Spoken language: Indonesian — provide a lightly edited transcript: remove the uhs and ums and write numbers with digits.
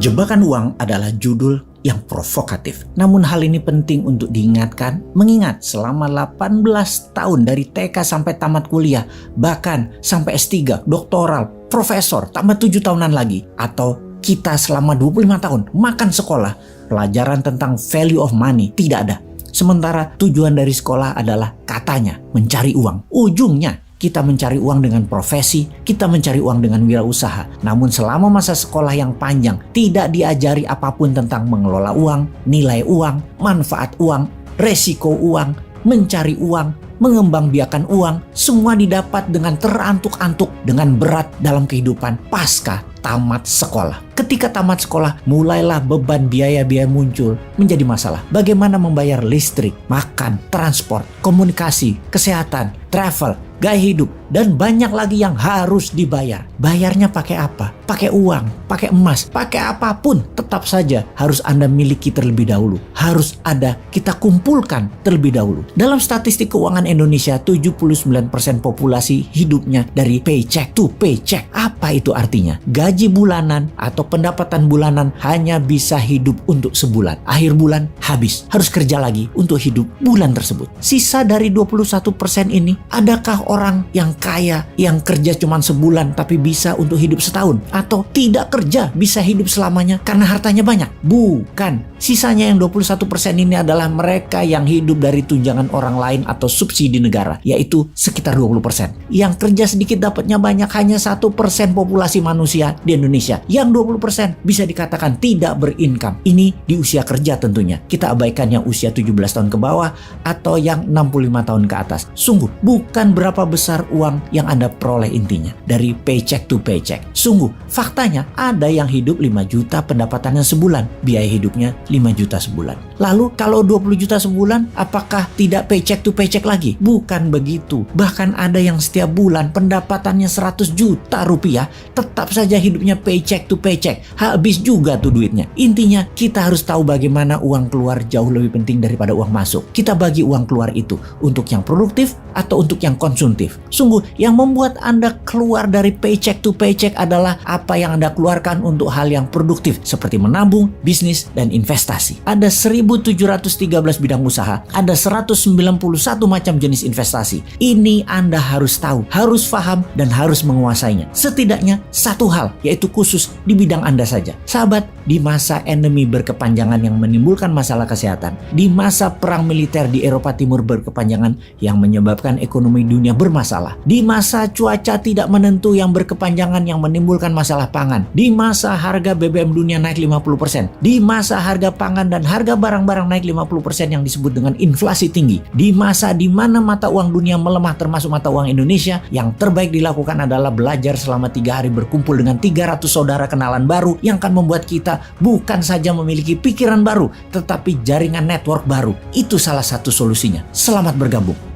Jebakan uang adalah judul yang provokatif. Namun hal ini penting untuk diingatkan, mengingat selama 18 tahun dari TK sampai tamat kuliah, bahkan sampai S3, doktoral, profesor, tambah 7 tahunan lagi, atau kita selama 25 tahun makan sekolah, pelajaran tentang value of money tidak ada. Sementara tujuan dari sekolah adalah katanya mencari uang. Ujungnya kita mencari uang dengan profesi, kita mencari uang dengan wirausaha. Namun selama masa sekolah yang panjang, tidak diajari apapun tentang mengelola uang, nilai uang, manfaat uang, resiko uang, mencari uang, mengembangbiakan uang. Semua didapat dengan terantuk-antuk, dengan berat dalam kehidupan pasca tamat sekolah. Ketika tamat sekolah, mulailah beban biaya-biaya muncul menjadi masalah. Bagaimana membayar listrik, makan, transport, komunikasi, kesehatan, travel, gaya hidup, dan banyak lagi yang harus dibayar. Bayarnya pakai apa? Pakai uang, pakai emas, pakai apapun. Tetap saja harus Anda miliki terlebih dahulu. Harus ada kita kumpulkan terlebih dahulu. Dalam statistik keuangan Indonesia, 79% populasi hidupnya dari paycheck to paycheck. Apa itu artinya? Gaji bulanan atau pendapatan bulanan hanya bisa hidup untuk sebulan. Akhir bulan habis. Harus kerja lagi untuk hidup bulan tersebut. Sisa dari 21% ini, adakah orang yang kaya yang kerja cuma sebulan tapi bisa untuk hidup setahun? Atau tidak kerja bisa hidup selamanya karena hartanya banyak? Bukan. Sisanya yang 21% ini adalah mereka yang hidup dari tunjangan orang lain atau subsidi negara, yaitu sekitar 20%. Yang kerja sedikit dapatnya banyak, hanya 1% populasi manusia di Indonesia. Yang 20% bisa dikatakan tidak berincome. Ini di usia kerja tentunya. Kita abaikan yang usia 17 tahun ke bawah atau yang 65 tahun ke atas. Sungguh bukan berapa besar uang yang Anda peroleh intinya dari paycheck to paycheck. Sungguh faktanya ada yang hidup 5 juta pendapatannya sebulan, biaya hidupnya 5 juta sebulan. Lalu kalau 20 juta sebulan, apakah tidak paycheck to paycheck lagi? Bukan begitu. Bahkan ada yang setiap bulan pendapatannya 100 juta rupiah, tetap saja hidupnya paycheck to paycheck. Habis juga tuh duitnya. Intinya kita harus tahu bagaimana uang keluar jauh lebih penting daripada uang masuk. Kita bagi uang keluar itu untuk yang produktif atau untuk yang konsumtif. Sungguh yang membuat Anda keluar dari paycheck to paycheck adalah apa yang Anda keluarkan untuk hal yang produktif seperti menabung, bisnis, dan investasi. Ada 1.713 bidang usaha, ada 191 macam jenis investasi. Ini Anda harus tahu, harus paham, dan harus menguasainya. Setidaknya satu hal, yaitu khusus di bidang Anda saja. Sahabat, di masa endemi berkepanjangan yang menimbulkan masalah kesehatan, di masa perang militer di Eropa Timur berkepanjangan yang menyebabkan ekonomi dunia bermasalah, di masa cuaca tidak menentu yang berkepanjangan yang menimbulkan masalah pangan, di masa harga BBM dunia naik 50%, di masa harga pangan dan harga barang-barang naik 50% yang disebut dengan inflasi tinggi, di masa di mana mata uang dunia melemah termasuk mata uang Indonesia, yang terbaik dilakukan adalah belajar selama 3 hari berkumpul dengan 300 saudara kenalan baru yang akan membuat kita bukan saja memiliki pikiran baru, tetapi jaringan network baru. Itu salah satu solusinya. Selamat bergabung.